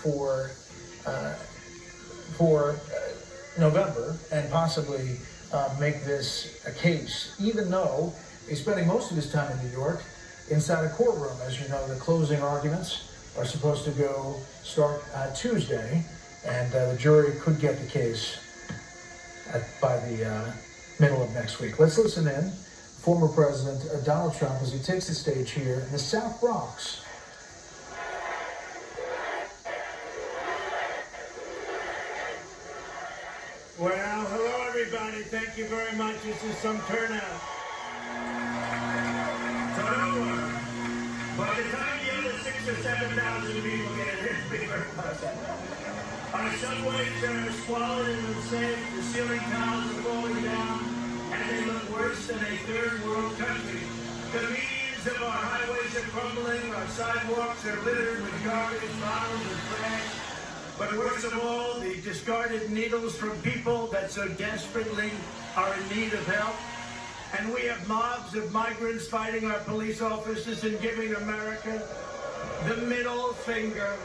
for uh, November and possibly make this a case, even though he's spending most of his time in New York inside a courtroom. As you know, the closing arguments are supposed to start Tuesday, and the jury could get the case by the middle of next week. Let's listen in. Former President Donald Trump as he takes the stage here in the South Bronx. Well, hello everybody. Thank you very much. This is some turnout. So by the time the other 6,000 or 7,000 people get here, it's bigger. Our subways are squalid and unsafe. The ceiling tiles are falling down, and they look worse than a third world country. The medians of our highways are crumbling. Our sidewalks are littered with garbage, bottles, and trash. But worst of all, the discarded needles from people that so desperately are in need of help. And we have mobs of migrants fighting our police officers and giving America the middle finger.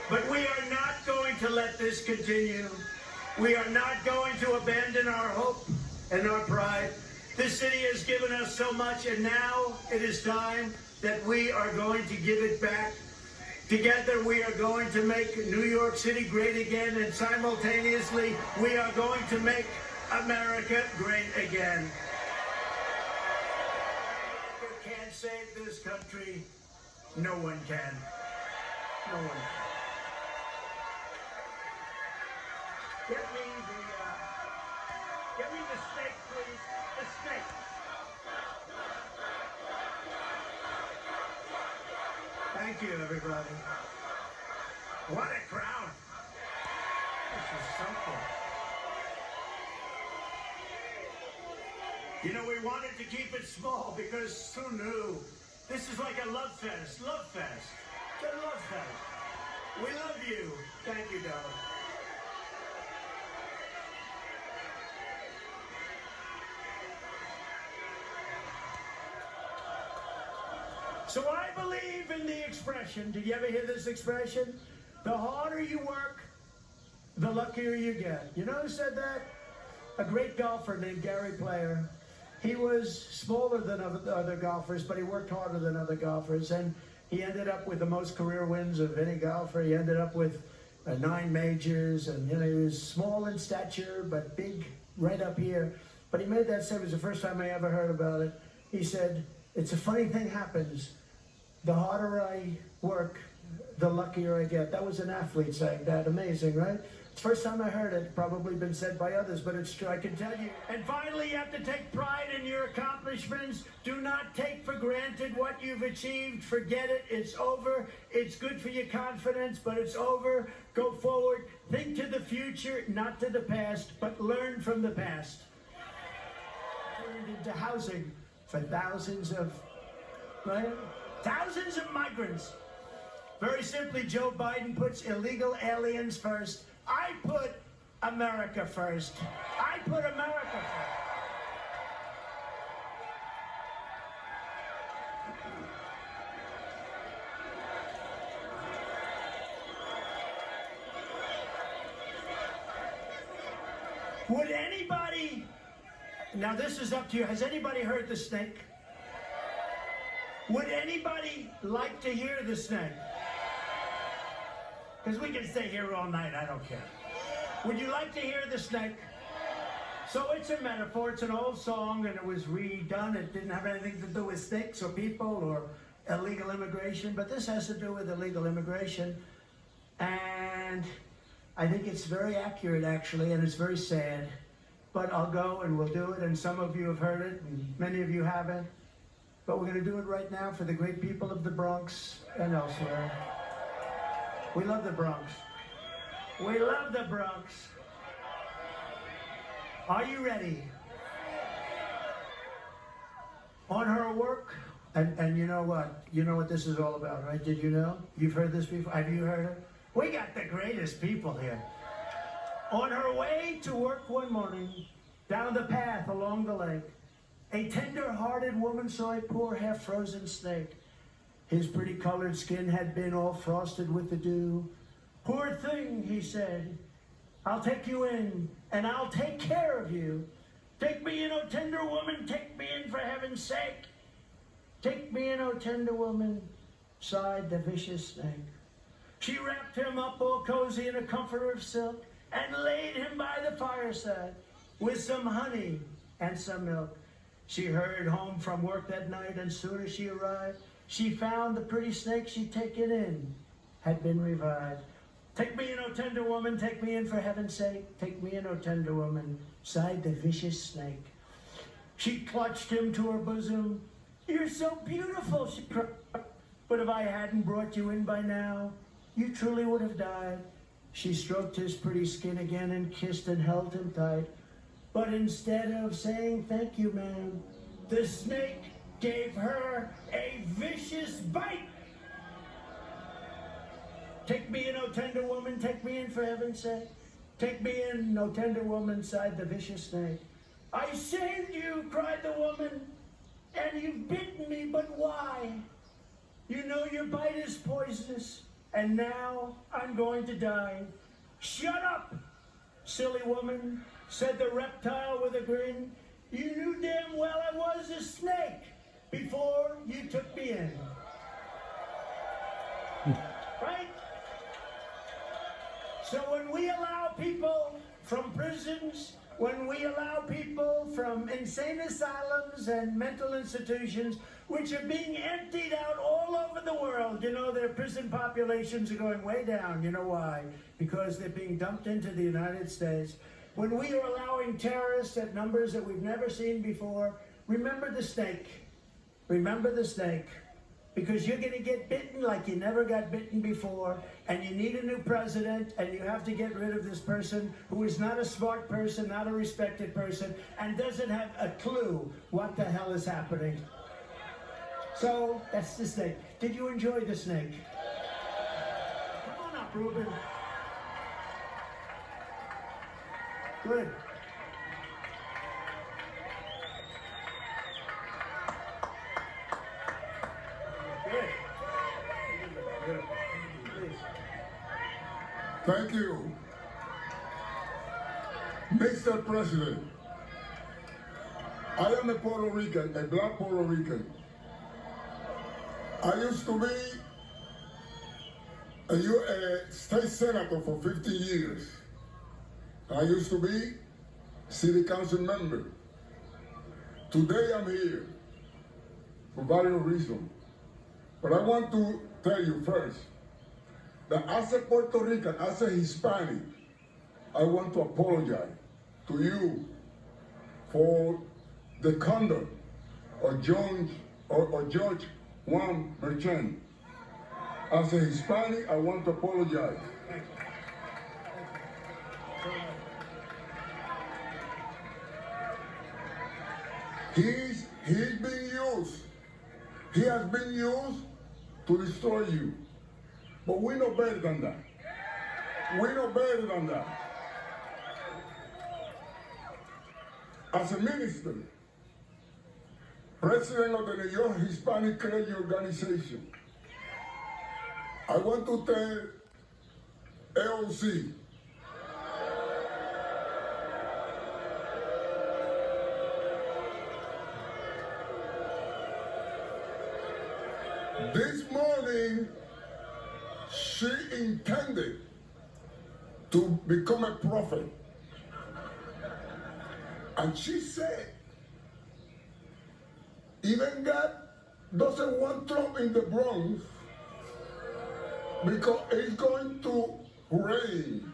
But we are not going to let this continue. We are not going to abandon our hope and our pride. This city has given us so much, and now it is time that we are going to give it back. Together, we are going to make New York City great again, and simultaneously, we are going to make America great again. You can't save this country. No one can. No one can. Get me the snake, please. The snake. Thank you, everybody. What a crowd. This is something. You know, we wanted to keep it small because who knew? This is like a love fest. Love fest. It's a love fest. We love you. Thank you, darling. So I believe in the expression. Did you ever hear this expression? The harder you work, the luckier you get. You know who said that? A great golfer named Gary Player. He was smaller than other golfers, but he worked harder than other golfers. And he ended up with the most career wins of any golfer. He ended up with 9 majors. And, you know, he was small in stature, but big right up here. But he made that statement. It was the first time I ever heard about it. He said, it's a funny thing happens. The harder I work, the luckier I get. That was an athlete saying that. Amazing, right? It's the first time I heard it. Probably been said by others, but it's true. I can tell you. And finally, you have to take pride in your accomplishments. Do not take for granted what you've achieved. Forget it. It's over. It's good for your confidence, but it's over. Go forward. Think to the future, not to the past, but learn from the past. Turned into housing for thousands of migrants. Very simply, Joe Biden puts illegal aliens first. I put America first. I put America first. Would anybody, now this is up to you, has anybody heard the snake? Would anybody like to hear the snake? Because we can stay here all night, I don't care. Would you like to hear the snake? So it's a metaphor, it's an old song, and it was redone. It didn't have anything to do with snakes or people or illegal immigration, but this has to do with illegal immigration. And I think it's very accurate, actually, and it's very sad. But I'll go and we'll do it, and some of you have heard it, and many of you haven't. But we're going to do it right now for the great people of the Bronx and elsewhere. We love the Bronx. We love the Bronx. Are you ready? On her work, and you know what? You know what this is all about, right? Did you know? You've heard this before? Have you heard it? We got the greatest people here. On her way to work one morning, down the path along the lake, a tender-hearted woman saw a poor half-frozen snake. His pretty colored skin had been all frosted with the dew. "Poor thing," he said, "I'll take you in, and I'll take care of you. Take me in, oh tender woman, take me in for heaven's sake. Take me in, oh tender woman," sighed the vicious snake. She wrapped him up all cozy in a comforter of silk and laid him by the fireside with some honey and some milk. She hurried home from work that night, and soon as she arrived, she found the pretty snake she'd taken in had been revived. "Take me in, oh tender woman, take me in for heaven's sake. Take me in, oh tender woman," sighed the vicious snake. She clutched him to her bosom. "You're so beautiful," she cried. "But if I hadn't brought you in by now, you truly would have died." She stroked his pretty skin again and kissed and held him tight. But instead of saying "thank you, ma'am," the snake gave her a vicious bite. "Take me in, oh tender woman, take me in for heaven's sake. Take me in, oh tender woman," sighed the vicious snake. "I saved you," cried the woman, "and you've bitten me, but why? You know your bite is poisonous, and now I'm going to die." "Shut up, silly woman," said the reptile with a grin. "You knew damn well I was a snake before you took me in." Right? So when we allow people from prisons, when we allow people from insane asylums and mental institutions, which are being emptied out all over the world, you know, their prison populations are going way down. You know why? Because they're being dumped into the United States. When we are allowing terrorists at numbers that we've never seen before, remember the snake. Remember the snake. Because you're going to get bitten like you never got bitten before, and you need a new president, and you have to get rid of this person who is not a smart person, not a respected person, and doesn't have a clue what the hell is happening. So, that's the snake. Did you enjoy the snake? Come on up, Ruben. Good. Thank you, Mr. President. I am a Puerto Rican, a black Puerto Rican. I used to be a state senator for 50 years. I used to be city council member. Today I'm here for various reasons. But I want to tell you first that as a Puerto Rican, as a Hispanic, I want to apologize to you for the conduct of George Juan Merchant. As a Hispanic, I want to apologize. He's been used. He has been used to destroy you. But we know better than that. We know better than that. As a minister, president of the New York Hispanic Clergy Organization, I want to tell AOC this morning she intended to become a prophet. And she said, even God doesn't want Trump in the Bronx because it's going to rain.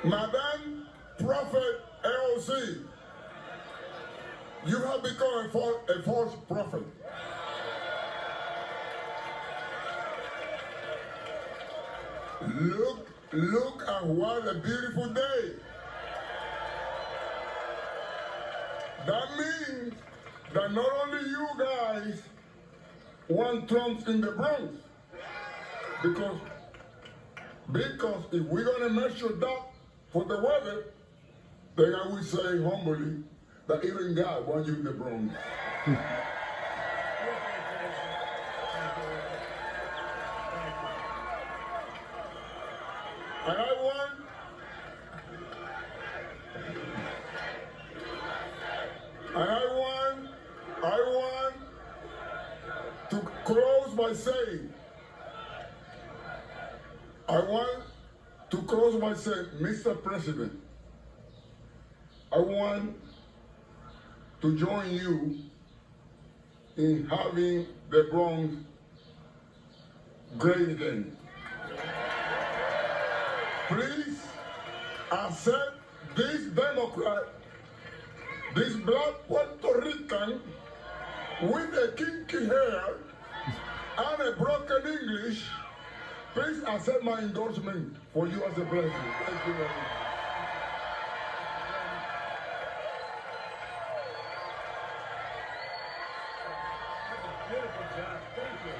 Madam Prophet AOC, you have become a false prophet. Look at what a beautiful day. That means that not only you guys want Trump in the Bronx, because if we're gonna measure that for the weather, then I will say humbly that even God wants you in the Bronx. close by saying, Mr. President, I want to join you in having the Bronx great again. Please accept this Democrat, this black Puerto Rican with a kinky hair and a broken English. Please accept my endorsement for you as the president. Thank you very much. Beautiful job. Thank you.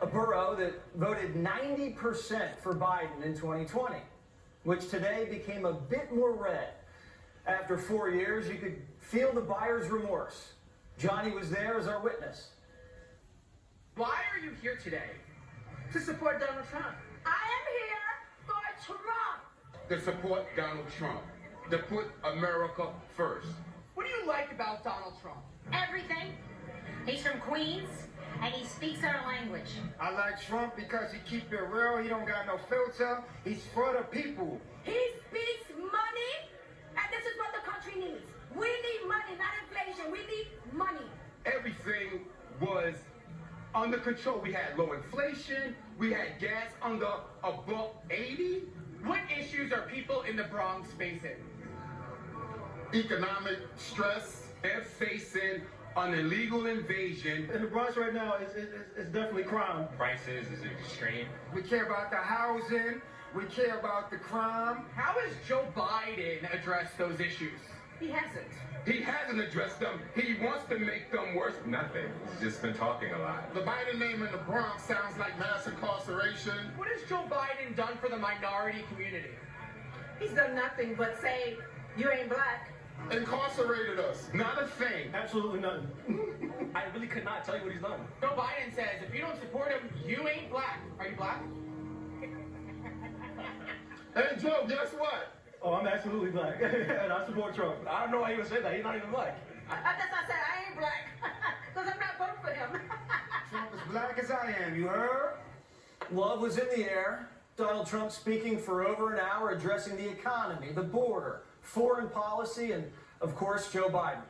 A borough that voted 90% for Biden in 2020, which today became a bit more red. After 4 years, you could feel the buyer's remorse. Johnny was there as our witness. Why are you here today? To support Donald Trump. I am here for Trump. To support Donald Trump, to put America first. What do you like about Donald Trump? Everything. He's from Queens, and he speaks our language. I like Trump because he keep it real. He don't got no filter. He's for the people. He speaks money, and this is what the country needs. We need money, not inflation. We need money. Everything was under control. We had low inflation. We had gas under $1.80. What issues are people in the Bronx facing? Economic stress. They're facing an illegal invasion. In the Bronx right now, it's definitely crime. Prices is extreme. We care about the housing. We care about the crime. How has Joe Biden addressed those issues? He hasn't. He hasn't addressed them. He wants to make them worse. Nothing. He's just been talking a lot. The Biden name in the Bronx sounds like mass incarceration. What has Joe Biden done for the minority community? He's done nothing but say, you ain't black. Incarcerated us. Not a thing. Absolutely nothing. I really could not tell you what he's done. Joe Biden says, if you don't support him, you ain't black. Are you black? Hey, Joe, guess what? Oh, I'm absolutely black, and I support Trump. I don't know why you would say that. He's not even black. That's why I said I ain't black, because I'm not voting for him. Trump as black as I am, you heard? Love was in the air. Donald Trump speaking for over an hour, addressing the economy, the border, foreign policy, and, of course, Joe Biden.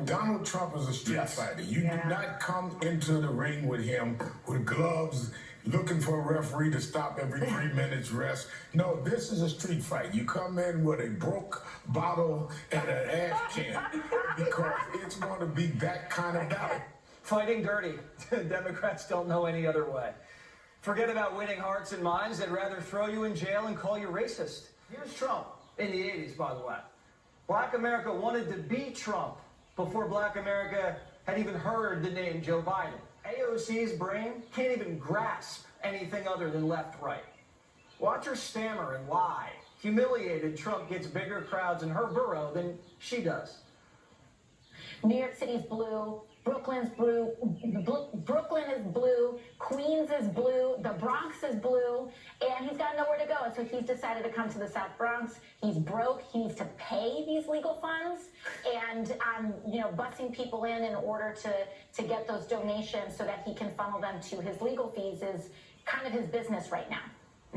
Donald Trump is a street fighter. You do not come into the ring with him with gloves, looking for a referee to stop every 3 minutes rest. No, this is a street fight. You come in with a broke bottle and an ash can because it's going to be that kind of battle. Fighting dirty. Democrats don't know any other way. Forget about winning hearts and minds. They'd rather throw you in jail and call you racist. Here's Trump in the 80s, by the way. Black America wanted to beat Trump before Black America had even heard the name Joe Biden. AOC's brain can't even grasp anything other than left-right. Watch her stammer and lie. Humiliated, Trump gets bigger crowds in her borough than she does. New York City's blue, Brooklyn's blue, Brooklyn is blue, Queens is blue, the Bronx is blue, and he's got nowhere to go. So he's decided to come to the South Bronx. He's broke. He needs to pay these legal funds, and busing people in order to get those donations so that he can funnel them to his legal fees is kind of his business right now.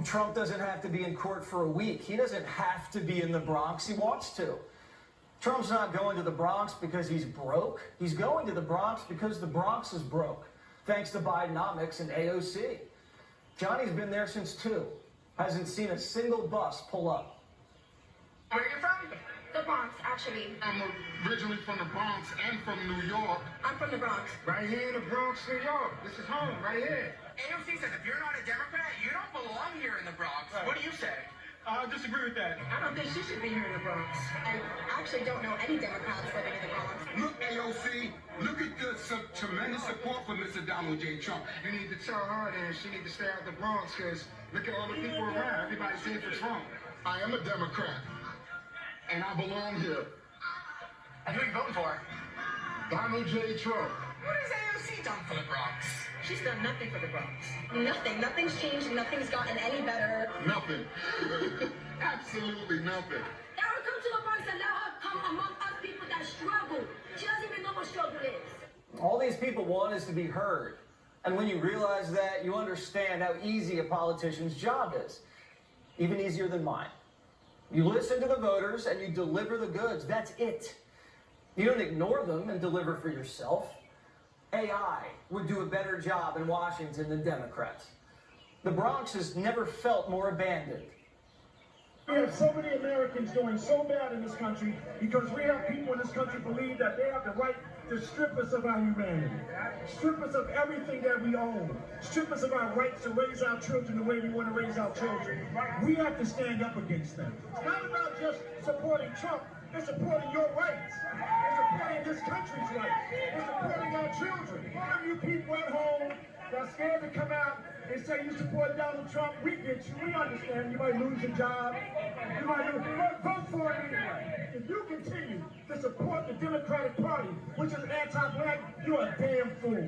Trump doesn't have to be in court for a week. He doesn't have to be in the Bronx. He wants to. Trump's not going to the Bronx because he's broke. He's going to the Bronx because the Bronx is broke, thanks to Bidenomics and AOC. Johnny's been there since 2. Hasn't seen a single bus pull up. Where are you from? The Bronx, actually. I'm originally from the Bronx and from New York. I'm from the Bronx. Right here in the Bronx, New York. This is home, right here. AOC says if you're not a Democrat, you don't belong here in the Bronx. What do you say? I disagree with that. I don't think she should be here in the Bronx. I actually don't know any Democrats living in the Bronx. Look, AOC, look at the tremendous support for Mr. Donald J. Trump. You need to tell her that she need to stay out the Bronx because look at all the people around. Everybody's here for Trump. I am a Democrat, and I belong here. And who are you voting for? Donald J. Trump. What has AOC done for the Bronx? She's done nothing for the Bronx. Nothing. Nothing's changed. Nothing's gotten any better. Nothing. Absolutely nothing. Let her come to the Bronx and let her come among us people that struggle. She doesn't even know what struggle is. All these people want is to be heard. And when you realize that, you understand how easy a politician's job is. Even easier than mine. You listen to the voters and you deliver the goods. That's it. You don't ignore them and deliver for yourself. AI would do a better job in Washington than Democrats. The Bronx has never felt more abandoned. We have so many Americans doing so bad in this country because we have people in this country believe that they have the right to strip us of our humanity, strip us of everything that we own, strip us of our rights to raise our children the way we want to raise our children. We have to stand up against them. It's not about just supporting Trump. It's supporting your rights. It's supporting this country's rights. It's supporting our children. Some of you people at home that are scared to come out and say you support Donald Trump, we get you. We understand. You might lose your job. You might lose, but vote for it anyway. If you continue to support the Democratic Party, which is anti-black, you're a damn fool.